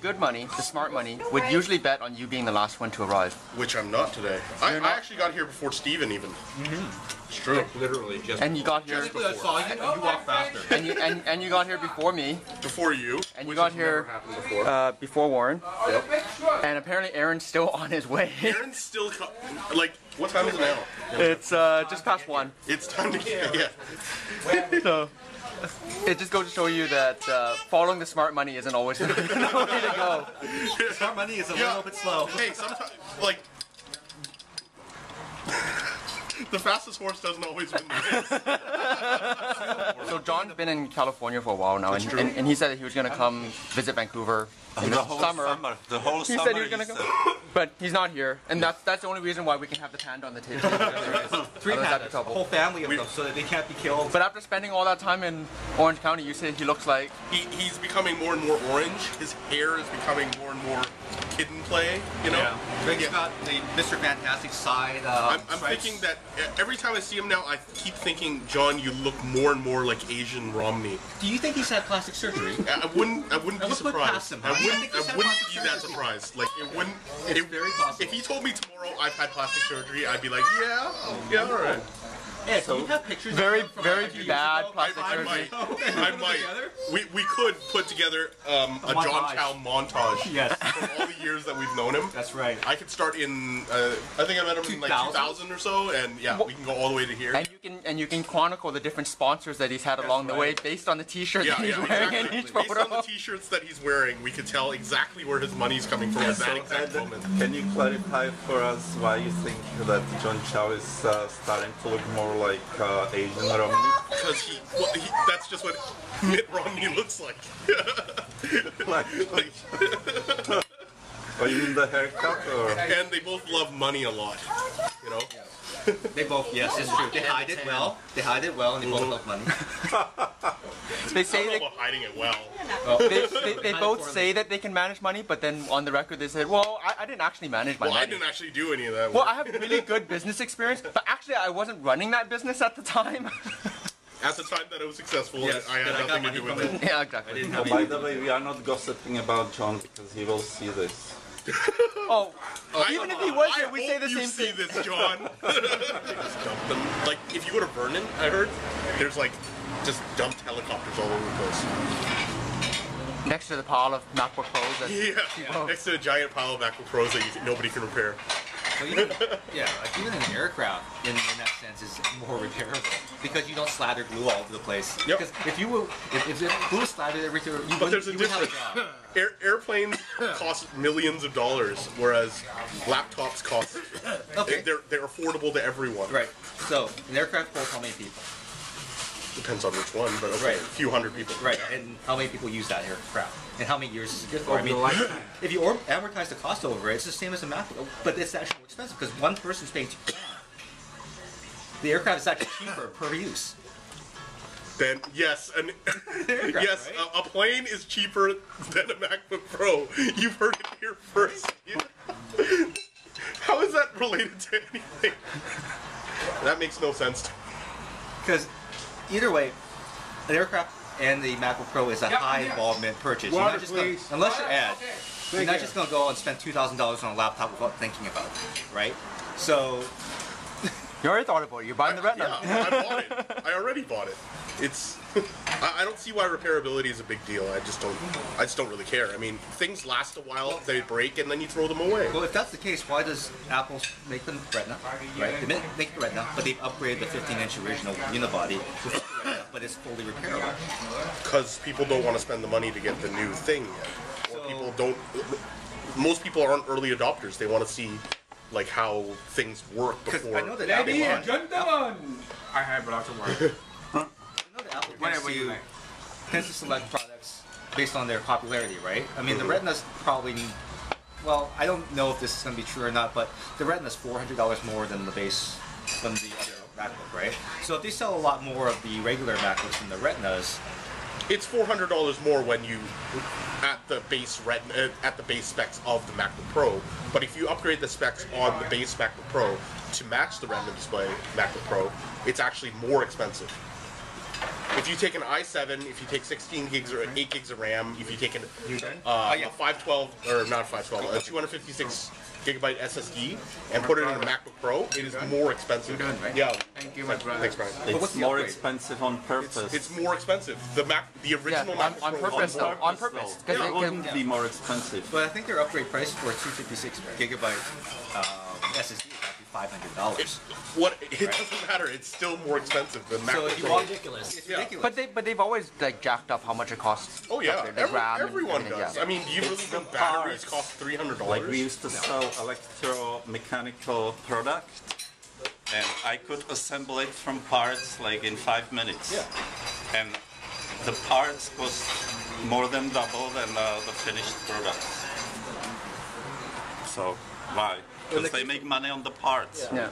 good money, the smart money, would usually bet on you being the last one to arrive. Which I'm not today. I actually got here before Steven even. It's true. Literally, just. And you got here. Just I saw you, you walk faster. And you got here before me. Before you. And you got here before Warren. Yep. And apparently Aaron's still on his way. Aaron's still like, what time is it now? It's just past 1. It's time to get, yeah. So it just goes to show you that following the smart money isn't always the way to go. Smart money is a little bit slow. Hey, sometimes, like, the fastest horse doesn't always win the race. So John's been in California for a while now, and he said that he was going to come visit Vancouver in the summer. The whole He summer. said he was going to come, but he's not here, and that's the only reason why we can have the panda on the table. 3 pandas, a whole family of them, so that they can't be killed. But after spending all that time in Orange County, you say he looks like... He's becoming more and more orange. His hair is becoming more and more kid and play, you know? Yeah. He's got the Mr. Fantastic side. I'm thinking that every time I see him now, I keep thinking, John, you look more and more like Asian Romney. Do you think he's had plastic surgery? I wouldn't be surprised. I wouldn't be that surprised. Like, it wouldn't... It's very possible. If he told me tomorrow I've had plastic surgery, I'd be like, yeah, all right. Yeah, so you have pictures very, of him from very like a few bad years ago? plastic I surgery. might. We could put together a John Chow montage Yes. from all the years that we've known him. That's right. I could start in, I think I met him in like 2000 or so, and yeah, we can go all the way to here. And you can chronicle the different sponsors that he's had along the way based on the T-shirt that he's wearing in each Based photo. on the T-shirts that he's wearing, we could tell exactly where his money's coming from at that exact moment. Can you clarify for us why you think that John Chow is starting to look more like Asian Romney? Because that's just what Mitt Romney looks like. Oh, you mean the haircut, or? And they both love money a lot, you know? They both, yes, it's true. They hide it well. They hide it well, and they both love money. They I say don't know about hiding it well. they both say that they can manage money, but then on the record they said, well, I didn't actually manage my Well, I money. didn't actually do any of that. Well, I have really good business experience, but actually I wasn't running that business at the time. At the time that it was successful, Yes, I had that I got nothing to money do with from it. Yeah, exactly. Oh, by the way, we are not gossiping about John because he will see this. Oh, even if he was here, we say the you same see thing. this, John. Just dump them. Like, if you go to Vernon, I heard, there's like, just dumped helicopters all over the place. Next to the pile of MacBook Pros. That Yeah, next to a giant pile of MacBook Pros that nobody can repair. So even, like even an aircraft, in that sense, is more repairable because you don't slather glue all over the place. Yep. Because if you were, if the glue was slathered everywhere, you But there's a wouldn't have a difference. job. Airplanes cost millions of dollars, whereas laptops cost. Okay. They're affordable to everyone. Right. So an aircraft holds how many people? Depends on which one, but okay, Right. a few hundred people. Right. And how many people use that aircraft? And how many years is it good for? I mean, if you amortize the cost over it, it's the same as a MacBook, but it's actually more expensive because one person's paying $2,000. The aircraft is actually cheaper per use. Then yes, Aircraft, yes, right? a plane is cheaper than a MacBook Pro. You've heard it here first. How is that related to anything? That makes no sense. Because either way, an aircraft and the MacBook Pro is a high involvement purchase. You're not just gonna, unless you're you're not just going to go and spend $2,000 on a laptop without thinking about it, right? So, You already thought about it. You're buying the Retina. Yeah, I bought it. I already bought it. It's. I don't see why repairability is a big deal. I just don't really care. I mean, things last a while, they break, and then you throw them away. well, if that's the case, why does Apple make the Retina, right? They make the Retina, but they've upgraded the 15-inch original unibody with the Retina, but it's fully repairable. Because people don't want to spend the money to get the new thing yet. Or people don't. Most people aren't early adopters. They want to see like how things work before. I know that Apple, Ladies and gentlemen, I have a lot of work. I know that Apple Whatever you like. tends to select products based on their popularity, right? I mean, the Retina's probably, well, I don't know if this is going to be true or not, but the Retina's $400 more than the base, than the other MacBook, right? So if they sell a lot more of the regular MacBooks than the Retinas, It's $400 more when you at the base at the base specs of the MacBook Pro. But if you upgrade the specs on the base MacBook Pro to match the Retina display MacBook Pro, it's actually more expensive. If you take an i7, if you take 16 gigs or 8 gigs of RAM, if you take an yeah. a 512 or not 512, a 256 gigabyte SSD and put it in a MacBook Pro, it is more expensive. You're done, right? Yeah. Thank you, my brother. Thanks, Brian. what's It's the more upgrade? expensive on purpose. It's more expensive. The original Yeah, MacBook on Pro purpose, is though. On purpose. Though. 'Cause It wouldn't be more expensive. But I think their upgrade price for a 256 gigabyte SSD is actually $500. What it doesn't matter. It's still more expensive than So MacBook if you Pro. want it's Yeah. ridiculous. But they've always like jacked up how much it costs. Oh yeah, The RAM and everyone everything, does. yeah. I mean, do you really It's the think batteries parts. cost $300? Like we used to sell electromechanical product, and I could assemble it from parts like in 5 minutes. Yeah. And the parts cost more than double than the finished product. So why? Because they make money on the parts. Yeah.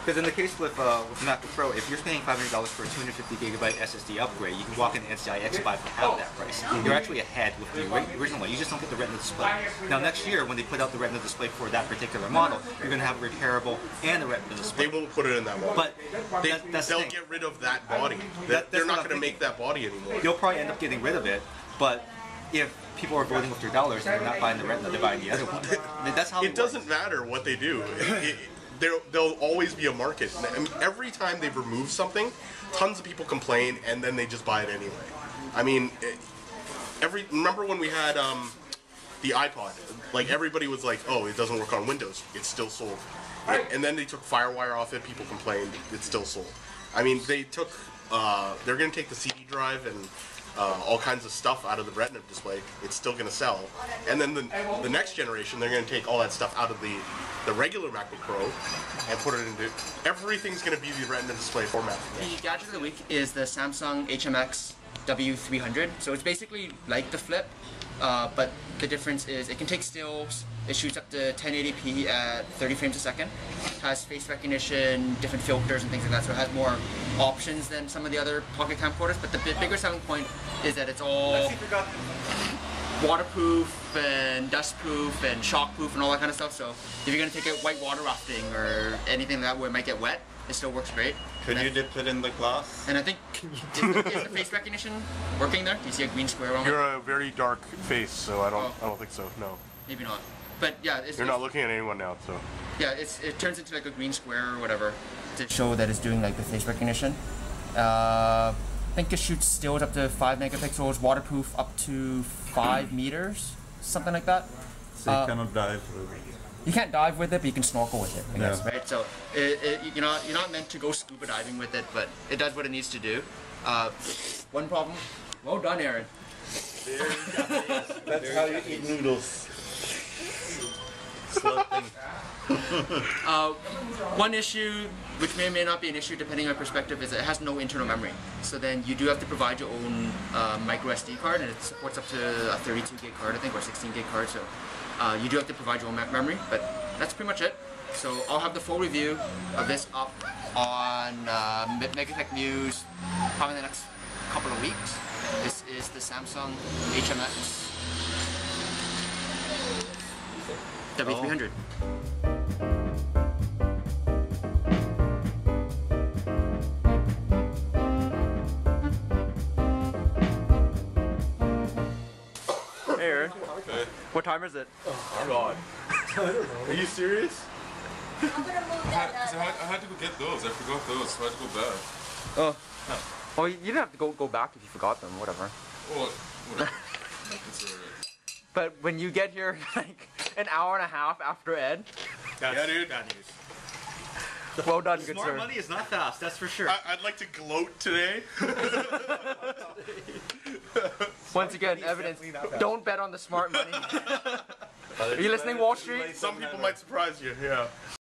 Because in the case with MacBook Pro, if you're paying $500 for a 250 gigabyte SSD upgrade, you can walk into NCI X5 for half that price. You're actually ahead with the original one. You just don't get the Retina display. Now next year, when they put out the Retina display for that particular model, you're going to have a repairable and a Retina display. They won't put it in that model. But that's the They'll thing. get rid of that body. That's They're what not I'm going to thinking. make that body anymore. You'll probably end up getting rid of it, but if people are voting with their dollars and they're not buying the Retina, they're buying the other one. I mean, that's how It doesn't matter what they do. There'll always be a market. I mean, every time they've removed something, tons of people complain, and then they just buy it anyway. I mean, remember when we had the iPod? Like everybody was like, "Oh, it doesn't work on Windows." It's still sold. And then they took FireWire off it. People complained. It's still sold. I mean, they're going to take the CD drive and all kinds of stuff out of the Retina display. It's still going to sell. And then the next generation, they're going to take all that stuff out of the regular MacBook Pro and put it into everything's going to be the Retina display format. The gadget of the week is the Samsung HMX W300. So it's basically like the Flip, but the difference is it can take stills. It shoots up to 1080p at 30 frames a second. Has face recognition, different filters and things like that. So it has more options than some of the other pocket camcorders. But the bigger selling point is that it's all waterproof and dustproof and shockproof and all that kind of stuff. So if you're gonna take it white water rafting or anything like that where it might get wet, it still works great. Could you dip it in the glass? And I think is the face recognition working there? Do you see a green square on it? You're a very dark face, so I don't think so. No, Maybe not. But yeah, you're not looking at anyone now. So yeah, it turns into like a green square or whatever to show that it's doing like the face recognition. I think it shoots stills up to 5 megapixels, waterproof up to 5 meters, something like that. So you cannot dive with it. You can't dive with it, but you can snorkel with it, I guess, Yeah. right? So you're not meant to go scuba diving with it, but it does what it needs to do. One problem. Well done, Aaron. That's how you eat noodles. Slurping. One issue, which may or may not be an issue depending on your perspective, is it has no internal memory. So then you do have to provide your own micro SD card, and it supports up to a 32 gig card, I think, or 16 gig card. So you do have to provide your own memory, but that's pretty much it. So I'll have the full review of this up on Megatech News probably in the next couple of weeks. This is the Samsung HMX W300. Hey Aaron. Okay. What time is it? Oh God. are you serious? I had to go get those. I forgot those, so I had to go back. Oh. Well, you didn't have to go back if you forgot them, whatever. Well, whatever. It's alright. But when you get here like an hour and a half after Ed, Yeah, dude. Bad news. well done, good Smart sir. money is not fast, that's for sure. I'd like to gloat today. Once again, evidence. Don't bet on the smart money. Are you listening, Wall Street? Some people might surprise you. Yeah.